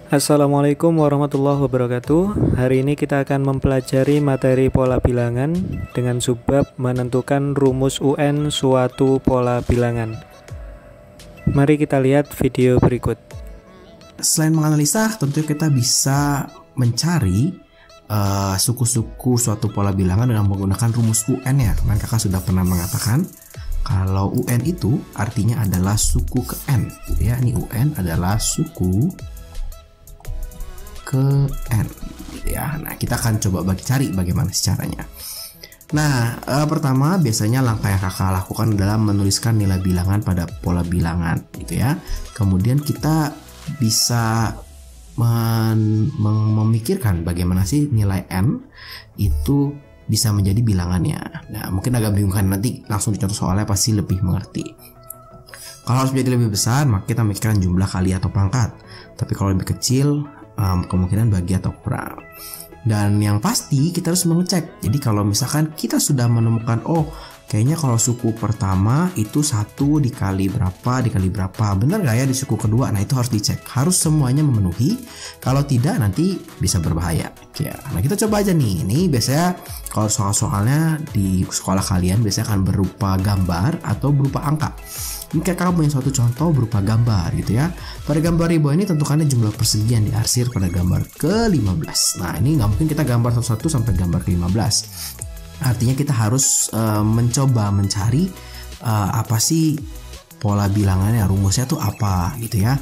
Assalamualaikum warahmatullahi wabarakatuh. Hari ini kita akan mempelajari materi pola bilangan dengan subbab menentukan rumus UN suatu pola bilangan. Mari kita lihat video berikut. Selain menganalisa, tentu kita bisa mencari suku-suku suatu pola bilangan dengan menggunakan rumus UN ya. Kemarin kakak sudah pernah mengatakan kalau UN itu artinya adalah suku ke N ya. Ini UN adalah suku ke N gitu ya. Nah, kita akan coba cari bagaimana caranya. Nah, pertama biasanya langkah yang kakak lakukan adalah menuliskan nilai bilangan pada pola bilangan gitu ya. Kemudian kita bisa memikirkan bagaimana sih nilai N itu bisa menjadi bilangannya. Nah, mungkin agak membingungkan, nanti langsung dicontoh soalnya pasti lebih mengerti. Kalau harus menjadi lebih besar, maka kita mikirkan jumlah kali atau pangkat. Tapi kalau lebih kecil, kemungkinan bagi atau kurang. Dan yang pasti kita harus mengecek. Jadi kalau misalkan kita sudah menemukan, oh kayaknya kalau suku pertama itu 1 dikali berapa, benar gak ya di suku kedua? Nah, itu harus dicek, harus semuanya memenuhi. Kalau tidak nanti bisa berbahaya ya. Nah, kita coba aja nih. Ini biasanya kalau soal-soalnya di sekolah kalian biasanya akan berupa gambar atau berupa angka. Ini kakak punya suatu contoh berupa gambar gitu ya. Pada gambar ribuan ini tentukannya jumlah persegi yang diarsir pada gambar ke-15. Nah, ini nggak mungkin kita gambar satu-satu sampai gambar ke-15. Artinya kita harus mencoba mencari apa sih pola bilangannya, rumusnya tuh apa gitu ya.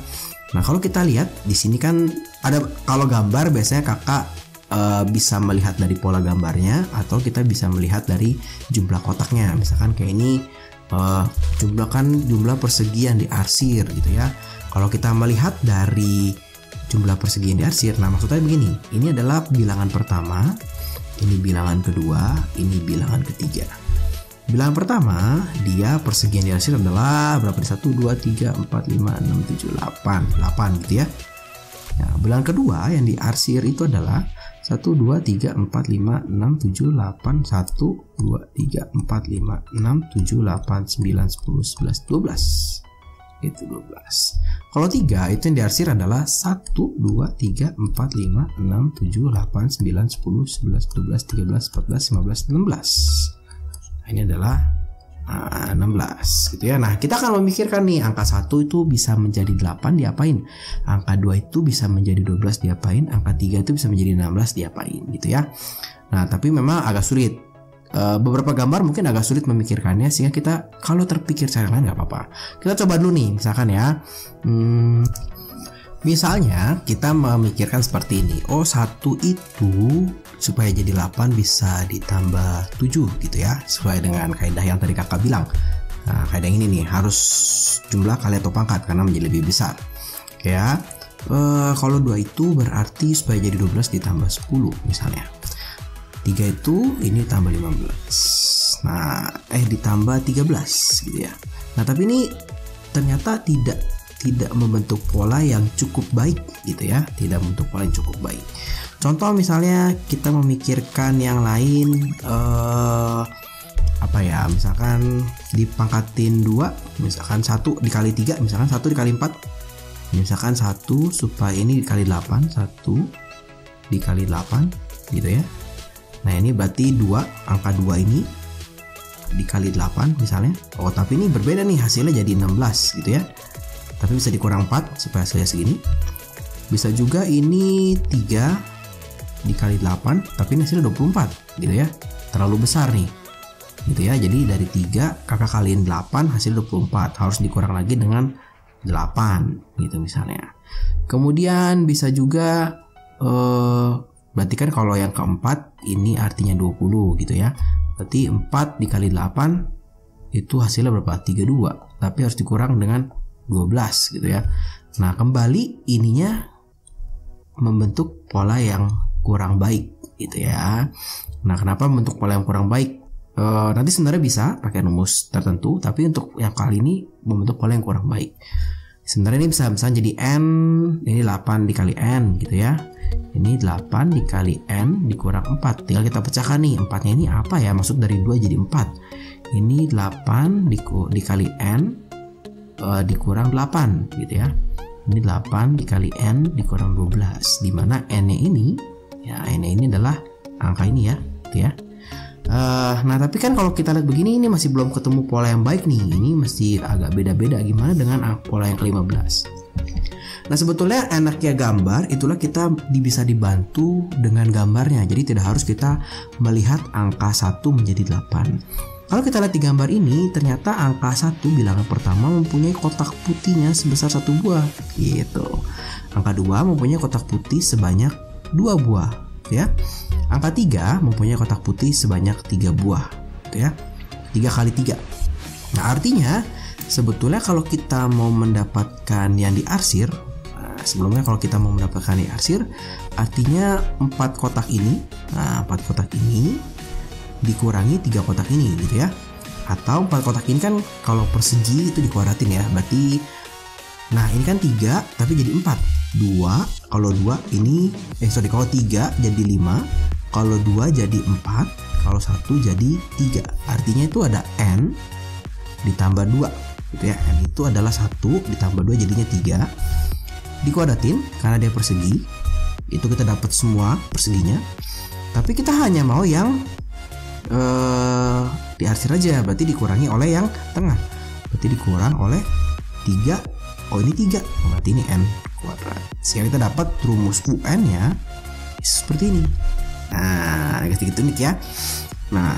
Nah, kalau kita lihat di sini kan ada, kalau gambar biasanya kakak bisa melihat dari pola gambarnya atau kita bisa melihat dari jumlah kotaknya. Misalkan kayak ini jumlah persegi yang diarsir gitu ya. Kalau kita melihat dari jumlah persegi yang diarsir, nah maksudnya begini, ini adalah bilangan pertama, ini bilangan kedua, ini bilangan ketiga. Bilangan pertama, dia persegi yang diarsir adalah berapa? 1, 2, 3, 4, 5, 6, 7, 8 gitu ya. Nah, bilangan kedua yang diarsir itu adalah 1, 2, 3, 4, 5, 6, 7, 8 1, 2, 3, 4, 5, 6, 7, 8, 9, 10, 11, 12 itu 12. Kalau 3 itu yang diarsir adalah 1, 2, 3, 4, 5, 6, 7, 8, 9, 10, 11, 12, 13, 14, 15, 16. Nah, ini adalah 16 gitu ya. Nah, kita akan memikirkan nih, angka 1 itu bisa menjadi 8 diapain, angka 2 itu bisa menjadi 12 diapain, angka 3 itu bisa menjadi 16 diapain gitu ya. Nah, tapi memang agak sulit. Beberapa gambar mungkin agak sulit memikirkannya, sehingga kita kalau terpikir cara lain nggak apa-apa. Kita coba dulu nih, misalkan ya. Misalnya kita memikirkan seperti ini. Oh, 1 itu supaya jadi 8 bisa ditambah 7 gitu ya, sesuai dengan kaidah yang tadi kakak bilang. Nah, kaidah ini nih harus jumlah kali atau pangkat karena menjadi lebih besar ya. Kalau 2 itu berarti supaya jadi 12 ditambah 10 misalnya. 3 itu ini tambah 15. Nah, ditambah 13 gitu ya. Nah, tapi ini ternyata tidak membentuk pola yang cukup baik gitu ya, tidak membentuk pola yang cukup baik. Contoh misalnya kita memikirkan yang lain, apa ya, misalkan dipangkatin 2, misalkan 1 dikali 3, misalkan 1 dikali 4, misalkan 1 supaya ini dikali 8, 1 dikali 8 gitu ya. Nah, ini berarti 2, angka 2 ini dikali 8 misalnya. Oh, tapi ini berbeda nih, hasilnya jadi 16 gitu ya. Tapi bisa dikurang 4 supaya hasilnya segini. Bisa juga ini 3 dikali 8, tapi ini hasilnya 24 gitu ya. Terlalu besar nih gitu ya. Jadi dari 3 kakak kaliin 8 hasil 24, harus dikurang lagi dengan 8 gitu misalnya. Kemudian bisa juga berarti kan kalau yang keempat ini artinya 20 gitu ya. Berarti 4 dikali 8 itu hasilnya berapa? 32, tapi harus dikurang dengan 12 gitu ya. Nah, kembali ininya membentuk pola yang kurang baik gitu ya. Nah, kenapa membentuk pola yang kurang baik? Nanti sebenarnya bisa pakai rumus tertentu, tapi untuk yang kali ini membentuk pola yang kurang baik. Sebenarnya ini bisa misalnya jadi N, ini 8 dikali N gitu ya. Ini 8 dikali N dikurang 4. Tinggal kita pecahkan nih, 4-nya ini apa ya? Maksud dari 2 jadi 4. Ini 8 dikali N dikurang 8 gitu ya. Ini 8 dikali N dikurang 12, dimana N-nya ini, ya N-nya ini adalah angka ini ya, gitu ya. Nah tapi kan kalau kita lihat begini, ini masih belum ketemu pola yang baik nih. Ini mesti agak beda-beda. Gimana dengan pola yang ke-15? Nah sebetulnya enaknya gambar itulah kita bisa dibantu dengan gambarnya. Jadi tidak harus kita melihat angka 1 menjadi 8. Kalau kita lihat di gambar ini, ternyata angka 1 bilangan pertama mempunyai kotak putihnya sebesar 1 buah gitu. Angka 2 mempunyai kotak putih sebanyak 2 buah ya. Angka 3 mempunyai kotak putih sebanyak 3 buah gitu ya. 3 kali 3. Nah artinya sebetulnya kalau kita mau mendapatkan yang diarsir, sebelumnya kalau kita mau mendapatkan diarsir, artinya 4 kotak ini, nah 4 kotak ini dikurangi 3 kotak ini gitu ya. Atau 4 kotak ini kan kalau persegi itu dikuadratin ya, berarti nah ini kan 3 tapi jadi 4. 2 kalau 2 ini kalau 3 jadi 5, kalau 2 jadi 4, kalau 1 jadi 3. Artinya itu ada N ditambah 2 gitu ya. N itu adalah 1 ditambah 2 jadinya 3. Dikuadratin karena dia persegi, itu kita dapat semua perseginya. Tapi kita hanya mau yang diarsir aja, berarti dikurangi oleh yang tengah, berarti dikurang oleh 3. Oh ini 3, berarti ini N kuadrat. Sehingga kita dapat rumus UN nya seperti ini. Nah gitu nih ya. Nah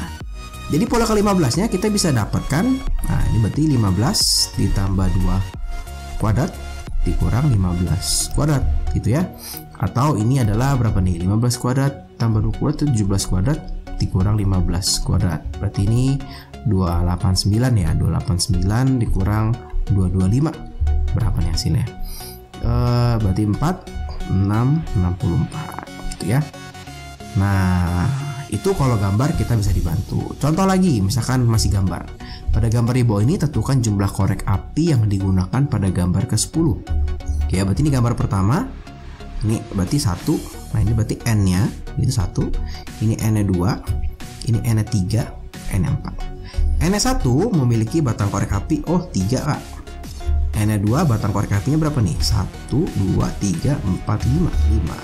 jadi pola ke-15 nya kita bisa dapatkan, nah ini berarti 15 ditambah 2 kuadrat dikurang 15 kuadrat gitu ya. Atau ini adalah berapa nih, 15 kuadrat tambah 2 kuadrat itu 17 kuadrat dikurang 15 kuadrat, berarti ini 289 ya. 289 dikurang 225 berapa nih hasilnya? Berarti 4 6 64 gitu ya. Nah itu kalau gambar kita bisa dibantu. Contoh lagi, misalkan masih gambar. Pada gambar di bawah ini tentukan jumlah korek api yang digunakan pada gambar ke-10. Ya, berarti ini gambar pertama. Ini berarti 1. Nah, ini berarti N-nya itu 1. Ini N-nya 2. Ini N-nya 3, N-nya 4. N-nya 1 memiliki batang korek api 3, Kak. N-nya 2 batang korek apinya berapa nih? 1 2 3 4 5.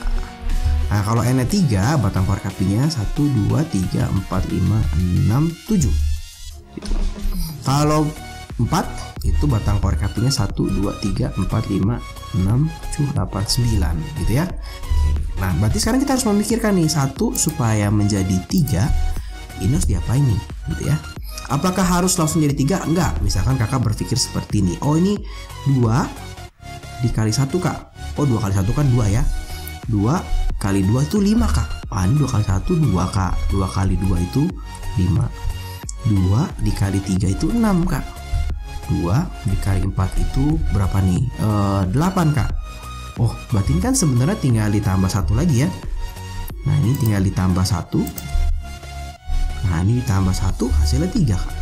Nah, kalau N-nya 3 batang korek apinya 1 2 3 4 5 6 7. Gitu. Kalau 4 itu batang korek apinya 1 2 3 4 5 6 7 8 9 gitu ya. Nah berarti sekarang kita harus memikirkan nih, 1 supaya menjadi 3 ini harus diapain nih gitu ya. Apakah harus langsung jadi 3? Enggak. Misalkan kakak berpikir seperti ini, oh ini 2 dikali 1 kak. Oh 2 kali 1 kan 2 ya. 2 kali 2 itu 5 kak. Wah ini 2 kali 1 2 kak. 2 kali 2 itu 5. 2 dikali 3 itu 6 kak. 2 dikali 4 itu berapa nih? 8 kak. Oh berarti ini kan sebenarnya tinggal ditambah 1 lagi ya. Nah ini tinggal ditambah 1. Nah ini ditambah 1 hasilnya 3 kak.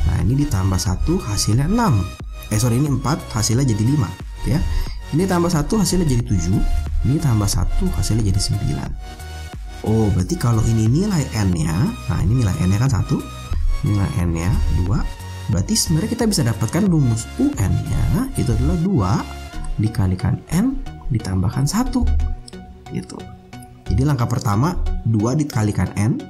Nah ini ditambah 1 hasilnya 6. Ini 4 hasilnya jadi 5 ya. Ini tambah 1 hasilnya jadi 7. Ini tambah 1 hasilnya jadi 9. Oh berarti kalau ini nilai N nya, nah ini nilai N nya kan 1, nilai N nya 2, berarti sebenarnya kita bisa dapatkan rumus UN nya itu adalah 2 dikalikan N ditambahkan 1 gitu. Jadi langkah pertama 2 dikalikan N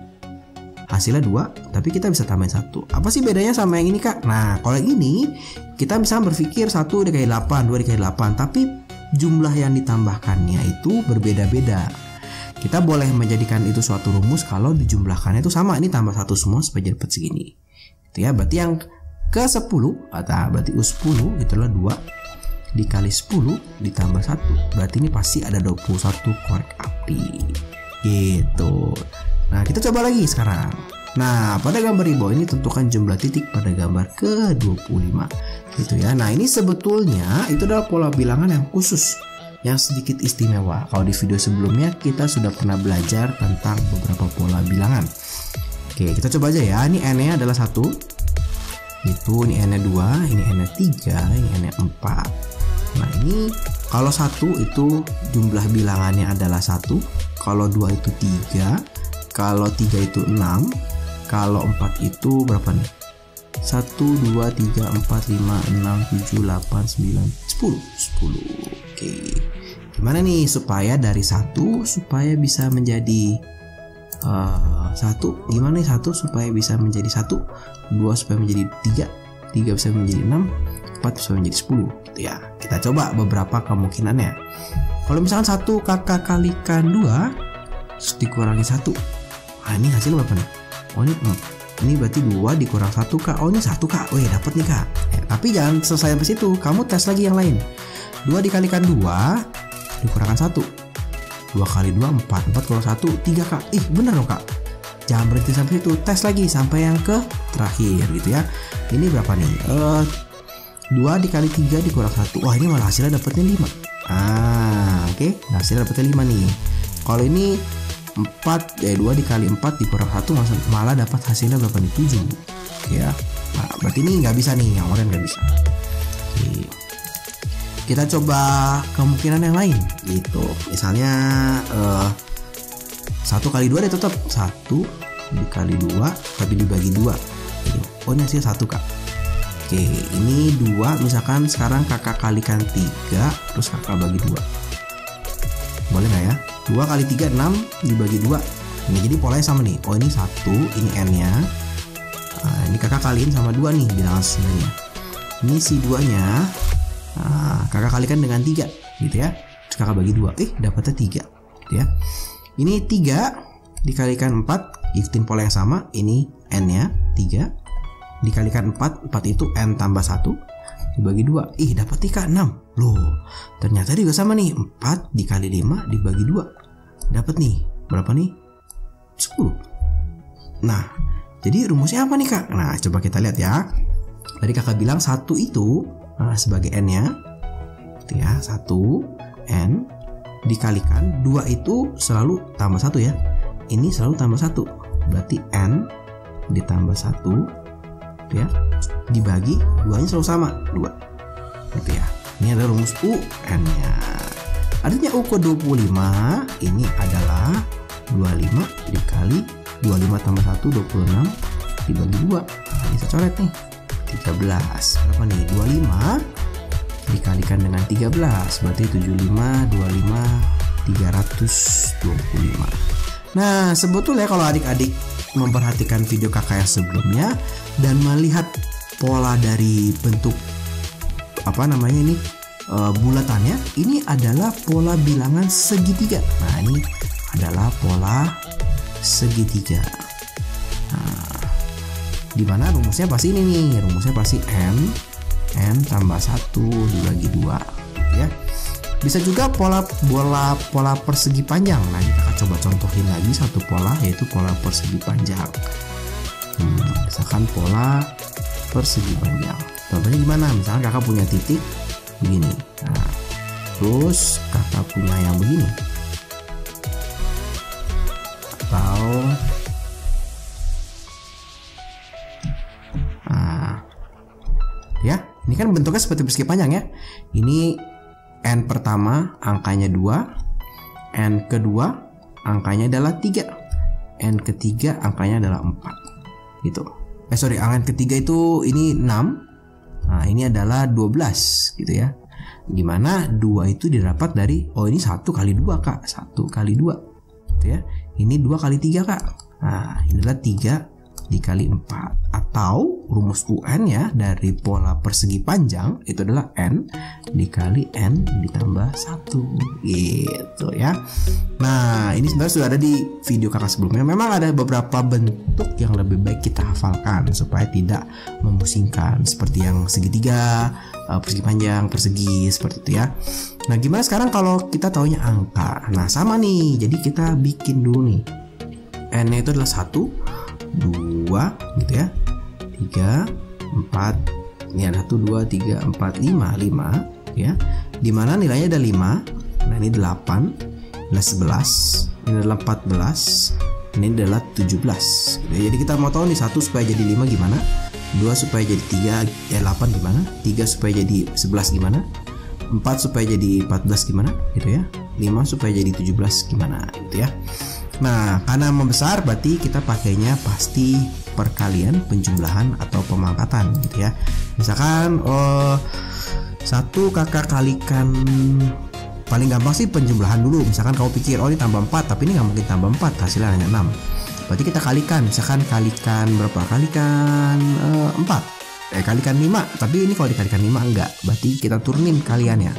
hasilnya 2, tapi kita bisa tambahin 1. Apa sih bedanya sama yang ini kak? Nah kalau yang ini kita bisa berpikir 1 dikali 8, 2 dikali 8, tapi jumlah yang ditambahkannya itu berbeda-beda. Kita boleh menjadikan itu suatu rumus kalau dijumlahkannya itu sama. Ini tambah 1 semua supaya dapat segini. Itu ya, berarti yang ke-10 atau berarti U10 itulah 2 dikali 10 ditambah 1. Berarti ini pasti ada 21 korek api. Gitu. Nah, kita coba lagi sekarang. Nah, pada gambar di bawah ini tentukan jumlah titik pada gambar ke-25. Gitu ya. Nah, ini sebetulnya itu adalah pola bilangan yang khusus, yang sedikit istimewa. Kalau di video sebelumnya kita sudah pernah belajar tentang beberapa pola bilangan. Oke, kita coba aja ya. Ini N-nya adalah 1. Itu ini N-nya 2, ini N-nya 3, ini N-nya 4. Nah, ini kalau 1 itu jumlah bilangannya adalah 1, kalau 2 itu 3, kalau 3 itu 6, kalau 4 itu berapa nih? 1 2 3 4 5 6 7 8 9 10. Oke. Gimana nih supaya dari 1 supaya bisa menjadi 1? Gimana nih 1 supaya bisa menjadi 1? 2 supaya menjadi 3, 3 bisa menjadi 6, 4 bisa menjadi 10 gitu ya. Kita coba beberapa kemungkinannya. Kalau misalkan 1 kakak kalikan 2 dikurangi 1, nah ini hasilnya berapa nih? Oh ini berarti 2 dikurang 1 kak. Oh ini 1 kak. Oh ya dapat nih kak ya, tapi jangan selesai sampai situ, kamu tes lagi yang lain. 2 dikalikan 2 dikurangkan 1, 2 kali 2 4, 4 kurang 1 3 kak. Ih bener loh kak. Jangan berhenti sampai situ, tes lagi sampai yang ke terakhir gitu ya. Ini berapa nih? 2 dikali 3 dikurang 1. Wah ini malah hasilnya dapatnya 5. Oke. Hasilnya dapatnya 5 nih. Kalau ini 2 dikali 4 dikurang 1 malah dapat hasilnya berapa nih? 7 ya. Nah, berarti ini nggak bisa nih, yang oranye nggak bisa. Oke. Kita coba kemungkinan yang lain gitu. Misalnya 1 kali 2 deh tetap 1 dikali 2 tapi dibagi 2 gitu. Oh ini hasilnya 1 kak. Oke, ini 2 misalkan sekarang kakak kalikan 3 terus kakak bagi 2. Boleh nggak ya? 2 kali 3 6 dibagi 2. Ini jadi polanya sama nih. Oh ini 1, ini n nya. Nah, ini kakak kaliin sama 2 nih bilangan sebenarnya. Ini si 2 nya kakak kalikan dengan 3 gitu ya. Terus kakak bagi 2. Dapatnya 3 gitu ya. Ini 3 dikalikan 4, ikutin pola yang sama. Ini n nya 3 dikalikan 4 itu n tambah 1 dibagi 2. Dapat nih kak 6. Loh, ternyata juga sama nih. 4 dikali 5 dibagi 2. Dapat nih, berapa nih? 10. Nah, jadi rumusnya apa nih kak? Nah, coba kita lihat ya. Tadi kakak bilang 1 itu sebagai n-nya gitu ya. 1 n dikalikan 2 itu selalu tambah 1 ya. Ini selalu tambah 1. Berarti n ditambah 1 gitu ya, dibagi 2-nya selalu sama 2 gitu ya. Ini adalah rumus UN-nya. Artinya U ke 25 ini adalah 25 dikali 25 tambah 1 26 dibagi 2. Nah, ini saya coret nih 13. Berapa nih? 25 dikalikan dengan 13 berarti 75 25 325. Nah, sebetulnya kalau adik-adik memperhatikan video kakak yang sebelumnya dan melihat pola dari bentuk bulatannya, ini adalah pola bilangan segitiga. Nah, ini adalah pola segitiga. Nah, dimana rumusnya pasti ini nih, rumusnya pasti n tambah 1 dibagi 2 gitu ya. Bisa juga pola persegi panjang. Nah, kita akan coba contohin lagi satu pola, yaitu pola persegi panjang. Misalkan pola persegi panjang. Contohnya gimana? Misalkan kakak punya titik begini. Nah, terus kakak punya yang begini. Atau ya, ini kan bentuknya seperti persegi panjang ya. Ini n pertama angkanya 2, n kedua angkanya adalah 3, n ketiga angkanya adalah 4 gitu. N ketiga itu ini 6. Nah, ini adalah 12 gitu ya. Dimana 2 itu didapat dari, ini 1 kali 2 kak, 1 kali 2 gitu ya. Ini 2 kali 3 kak. Nah, ini adalah 3 dikali 4. Atau rumus UN ya dari pola persegi panjang itu adalah n dikali n ditambah 1 gitu ya. Nah, ini sebenarnya sudah ada di video kakak sebelumnya. Memang ada beberapa bentuk yang lebih baik kita hafalkan supaya tidak memusingkan, seperti yang segitiga, persegi panjang, persegi, seperti itu ya. Nah, gimana sekarang kalau kita taunya angka? Nah, sama nih. Jadi kita bikin dulu nih. N-nya itu adalah 1 2 gitu ya, 3 4, ini ada 1 2 3 4 5 ya, dimana nilainya ada 5. Nah, ini 8, ini 11, ini adalah 14, ini adalah 17 gitu. Jadi kita mau tahu nih 1 supaya jadi 5 gimana, 2 supaya jadi 8 gimana, 3 supaya jadi 11 gimana, 4 supaya jadi 14 gimana gitu ya, 5 supaya jadi 17 gimana gitu ya. Nah, karena membesar berarti kita pakainya pasti perkalian, penjumlahan atau pemangkatan gitu ya. Misalkan 1 kakak kalikan, paling gampang sih penjumlahan dulu. Misalkan kamu pikir oh ini tambah 4, tapi ini nggak mungkin tambah 4, hasilnya hanya 6. Berarti kita kalikan, misalkan kalikan berapa? Kalikan 4, kalikan 5. Tapi ini kalau dikalikan 5 enggak, berarti kita turunin kaliannya.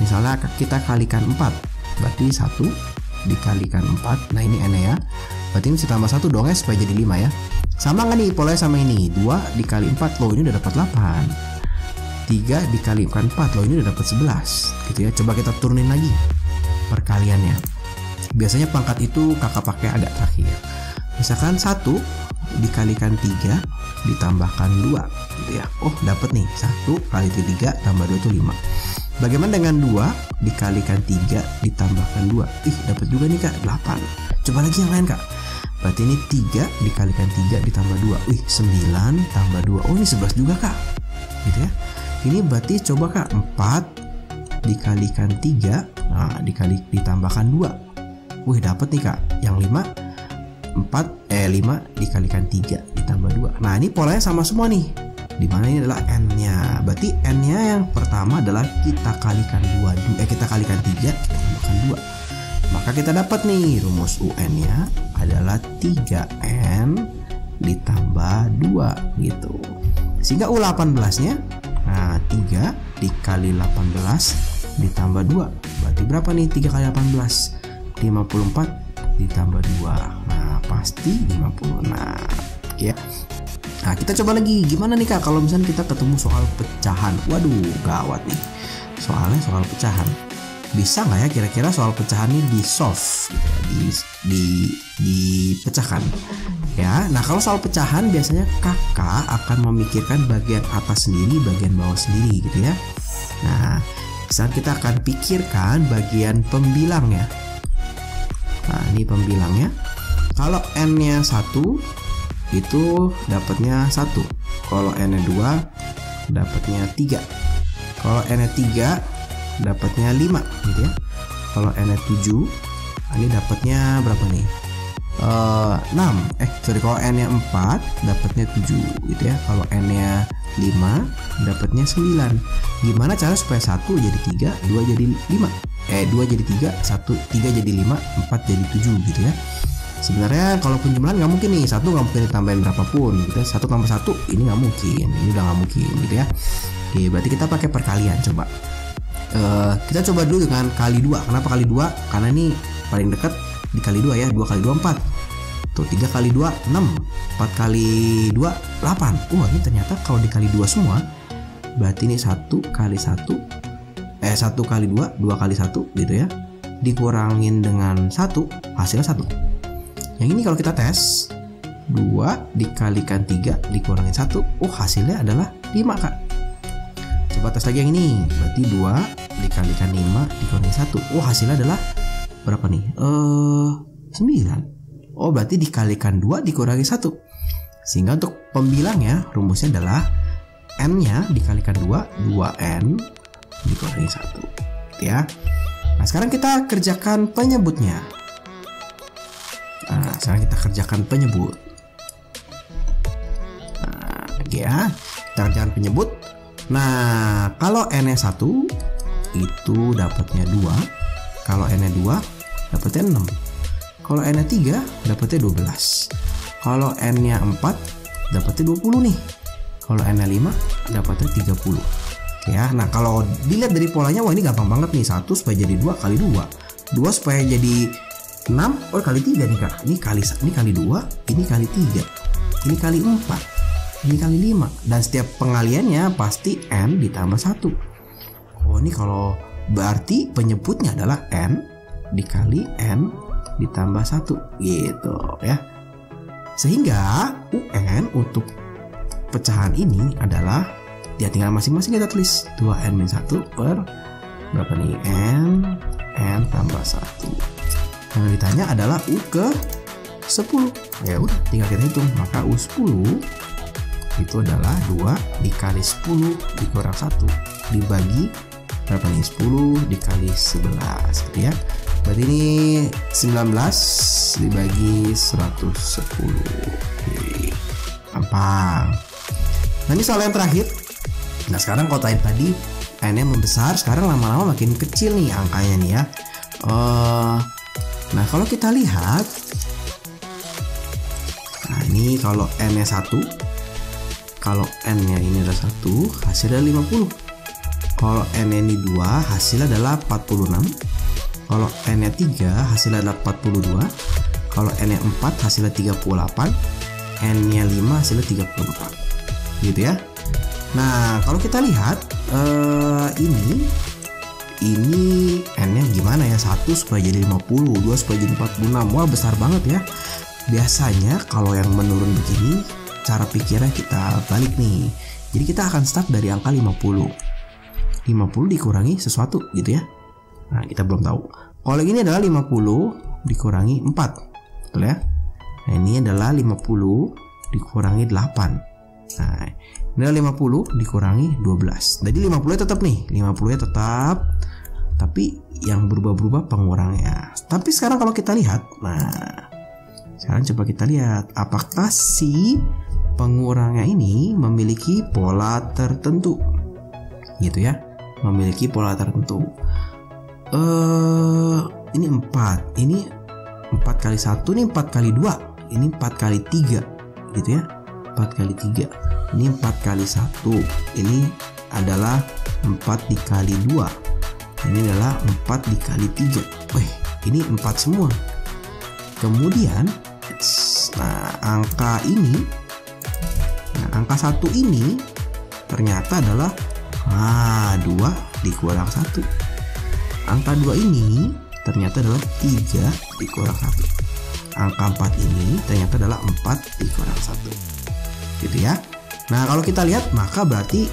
Misalnya kita kalikan 4, berarti 1 dikalikan 4. Nah ini n ya, berarti ini mesti tambah 1 dong ya supaya jadi 5 ya. Sama nggak nih polanya sama ini? 2 dikali 4, loh ini udah dapat 8. 3 dikalikan 4, loh ini udah dapat 11 gitu ya. Coba kita turunin lagi perkaliannya. Biasanya pangkat itu kakak pakai ada terakhir. Misalkan 1 dikalikan 3 ditambahkan 2 gitu ya. Oh dapat nih, 1 kali 3 tambah 2 itu 5. Bagaimana dengan 2 dikalikan 3 ditambahkan 2? Ih dapat juga nih kak, 8. Coba lagi yang lain kak. Berarti ini 3 dikalikan 3 ditambah 2. Wih 9 tambah 2. Oh ini 11 juga kak gitu ya. Ini berarti coba kak, 4 dikalikan 3, nah ditambahkan 2. Wih dapat nih kak, yang 5 dikalikan 3 ditambah 2. Nah ini polanya sama semua nih. Dimana ini adalah n-nya. Berarti n-nya yang pertama adalah kita kalikan 3 kita tambahkan 2. Maka kita dapat nih rumus UN-nya adalah 3n ditambah 2 gitu. Sehingga U18-nya, nah 3 dikali 18 ditambah 2. Berarti berapa nih 3 kali 18? 54 ditambah 2. Nah pasti 56 ya. Nah kita coba lagi, gimana nih kak kalau misalnya kita ketemu soal pecahan. Waduh gawat nih, soalnya soal pecahan. Bisa nggak ya kira-kira soal pecahan ini di solve gitu ya, dipecahkan ya. Nah kalau soal pecahan biasanya kakak akan memikirkan bagian atas sendiri, bagian bawah sendiri gitu ya. Nah misalnya kita akan pikirkan bagian pembilangnya. Nah ini pembilangnya. Kalau n-nya 1 itu dapatnya 1. Kalau n-nya 2 dapatnya 3. Kalau n-nya 3 dapatnya 5 gitu ya. Kalau n-nya 7 ini dapatnya berapa nih? 6. Kalau n-nya 4 dapatnya 7 gitu ya. Kalau n-nya 5 dapatnya 9. Gimana cara supaya 1 jadi 3, 2 jadi 5? 2 jadi 3, 3 jadi 5, 4 jadi 7 gitu ya. Sebenarnya kalau penjumlahan nggak mungkin nih, 1 nggak mungkin ditambahin berapapun gitu ya. 1 tambah 1 ini nggak mungkin, ini udah nggak mungkin gitu ya. Oke, berarti kita pakai perkalian coba. Kita coba dulu dengan kali 2. Kenapa kali 2? Karena ini paling dekat dikali 2 ya. 2 kali 2 4. Tuh 3 kali 2 6. 4 kali 2 8. Ini ternyata kalau dikali 2 semua berarti ini 1 kali 1 1 kali 2 2 kali 1 gitu ya. Dikurangin dengan 1 hasilnya 1. Yang ini kalau kita tes 2 dikalikan 3 dikurangin 1, hasilnya adalah 5 kak. Coba tes lagi yang ini. Berarti 2 dikalikan 5 dikurangin 1, hasilnya adalah berapa nih? 9. Berarti dikalikan 2 dikurangi 1. Sehingga untuk pembilangnya rumusnya adalah n-nya dikalikan 2, 2n dikurangi 1 ya. Nah sekarang kita kerjakan penyebutnya. Nah sekarang kita kerjakan penyebut. Nah ya, kita kerjakan penyebut. Nah kalau n-nya 1 itu dapatnya 2. Kalau n-nya 2 dapatnya 6. Kalau n-nya 3 dapatnya 12. Kalau n-nya 4 dapatnya 20 nih. Kalau n-nya 5 dapatnya 30 ya. Nah kalau dilihat dari polanya, wah ini gampang banget nih. 1 supaya jadi 2 kali 2, 2 supaya jadi 6, kali 3 nih kak. Ini kali 2, ini kali 3, ini kali 4, ini kali 5. Dan setiap pengaliannya pasti n ditambah 1. Ini kalau berarti penyebutnya adalah n dikali n ditambah 1 gitu ya. Sehingga UN untuk pecahan ini adalah ya tinggal masing-masing kita tulis 2n-1 per berapa nih? n tambah 1. Yang ditanya adalah U ke 10. Ya udah tinggal kita hitung. Maka U10 itu adalah 2 dikali 10 dikurang 1 dibagi berapa nih? 10 dikali 11 gitu ya. Berarti ini 19 dibagi 110. Gampang. Nah ini soal yang terakhir. Nah sekarang kalau tadi n-nya membesar, sekarang lama-lama makin kecil nih angkanya nih ya. Nah kalau kita lihat, nah ini kalau n-nya 1, kalau n-nya ini adalah 1, hasilnya 50. Kalau n-nya ini 2, hasilnya adalah 46. Kalau n-nya 3, hasilnya adalah 42. Kalau n-nya 4, hasilnya 38. N-nya 5, hasilnya 34. Gitu ya. Nah kalau kita lihat ini n-nya gimana ya, 1 supaya jadi 50, 2 supaya jadi 46. Wah besar banget ya. Biasanya kalau yang menurun begini, cara pikirnya kita balik nih. Jadi kita akan start dari angka 50 dikurangi sesuatu gitu ya. Nah kita belum tahu. Kalau ini adalah 50 dikurangi 4, betul ya. Nah ini adalah 50 dikurangi 8. Nah ini adalah 50 dikurangi 12. Jadi 50 tetap nih, 50 tetap, tapi yang berubah-berubah pengurangnya. Tapi sekarang kalau kita lihat, nah sekarang coba kita lihat apakah si pengurangnya ini memiliki pola tertentu, gitu ya, memiliki pola tertentu. Ini 4, ini 4 kali 1, ini 4 kali 2, ini 4 kali 3, gitu ya, 4 kali 3, ini 4 kali 1, ini adalah 4 dikali 2, ini adalah 4 dikali 3. Wih, ini 4 semua. Kemudian nah angka ini, nah angka 1 ini ternyata adalah 2 dikurang 1. Angka 2 ini ternyata adalah 3 dikurang 1. Angka 4 ini ternyata adalah 4 dikurang 1. Gitu ya. Nah kalau kita lihat, maka berarti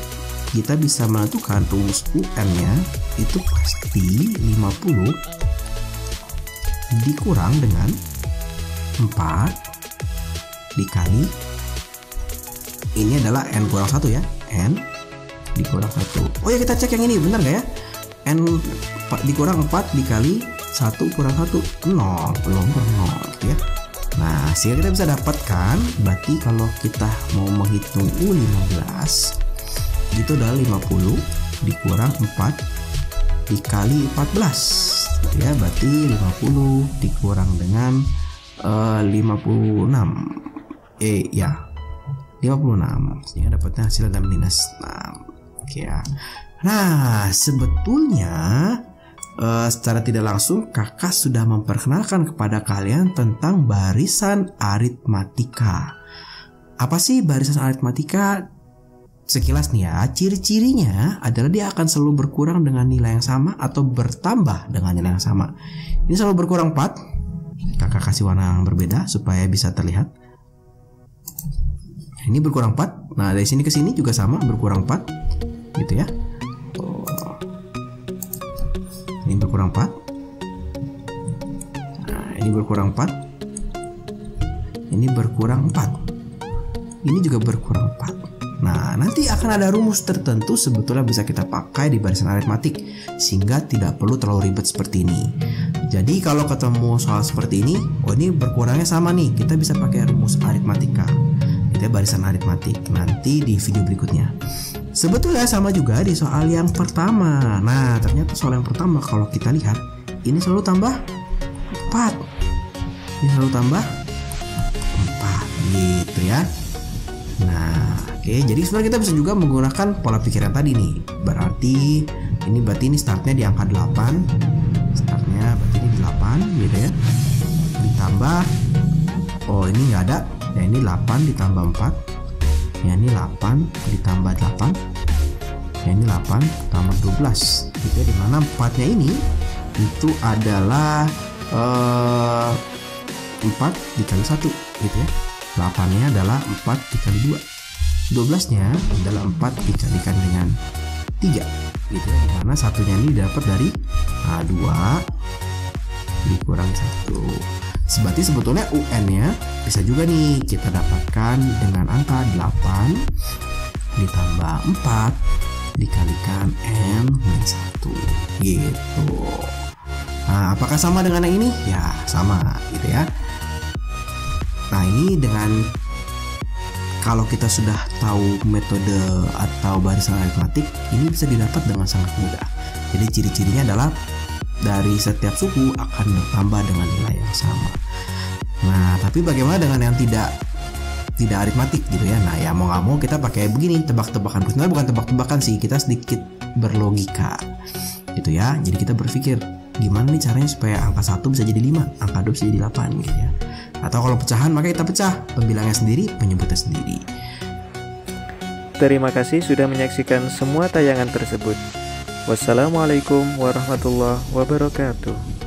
kita bisa menentukan rumus UN-nya itu pasti 50 dikurang dengan 4 dikali, ini adalah n kurang 1 ya, n dikurang 1. Oh ya kita cek yang ini benar gak ya, n dikurang 4 dikali 1 kurang 1, 0, belum 0 ya. Nah sehingga kita bisa dapatkan, berarti kalau kita mau menghitung U15 itu adalah 50 dikurang 4 dikali 14 ya, berarti 50 dikurang dengan 56 ya 56, sehingga dapatnya hasil ada minus 6 ya. Nah sebetulnya secara tidak langsung kakak sudah memperkenalkan kepada kalian tentang barisan aritmatika. Apa sih barisan aritmatika? Sekilas nih ya, ciri-cirinya adalah dia akan selalu berkurang dengan nilai yang sama atau bertambah dengan nilai yang sama. Ini selalu berkurang 4. Kakak kasih warna yang berbeda supaya bisa terlihat. Ini berkurang 4. Nah dari sini ke sini juga sama, berkurang 4 gitu ya. Ini berkurang 4. Nah ini berkurang 4. Ini berkurang 4. Ini juga berkurang 4. Nah nanti akan ada rumus tertentu sebetulnya bisa kita pakai di barisan aritmatik, sehingga tidak perlu terlalu ribet seperti ini. Jadi kalau ketemu soal seperti ini, oh ini berkurangnya sama nih, kita bisa pakai rumus aritmatika, itu barisan aritmatik, nanti di video berikutnya. Sebetulnya sama juga di soal yang pertama. Nah ternyata soal yang pertama kalau kita lihat, ini selalu tambah 4, ini selalu tambah 4 gitu ya. Nah oke, jadi sebenarnya kita bisa juga menggunakan pola pikir yang tadi nih. Berarti ini startnya di angka 8. Startnya berarti ini 8 gitu ya. Ditambah, oh ini nggak ada. Ya ini 8 ditambah 4. Ya ini 8 ditambah 8. Ya ini 8 tambah 12. Gitu ya, dimana 4-nya ini itu adalah 4 dikali 1 gitu ya. 8-nya adalah 4 dikali 2. 12-nya adalah 4 dikalikan dengan 3 gitu ya, dimana satunya ini dapat dari 2 dikurang 1. Berarti sebetulnya UN-nya bisa juga nih kita dapatkan dengan angka 8 ditambah 4 dikalikan n-1 gitu. Nah apakah sama dengan yang ini? Ya sama gitu ya. Nah ini dengan kalau kita sudah tahu metode atau barisan aritmatik, ini bisa didapat dengan sangat mudah. Jadi ciri-cirinya adalah dari setiap suku akan bertambah dengan nilai yang sama. Nah, tapi bagaimana dengan yang tidak aritmatik gitu ya? Nah, ya mau nggak mau kita pakai begini, tebak-tebakan. Sebenarnya bukan tebak-tebakan sih, kita sedikit berlogika gitu ya. Jadi kita berpikir gimana nih caranya supaya angka 1 bisa jadi 5, angka 2 bisa jadi 8 gitu ya. Atau kalau pecahan maka kita pecah, pembilangnya sendiri, penyebutnya sendiri. Terima kasih sudah menyaksikan semua tayangan tersebut. Wassalamualaikum warahmatullahi wabarakatuh.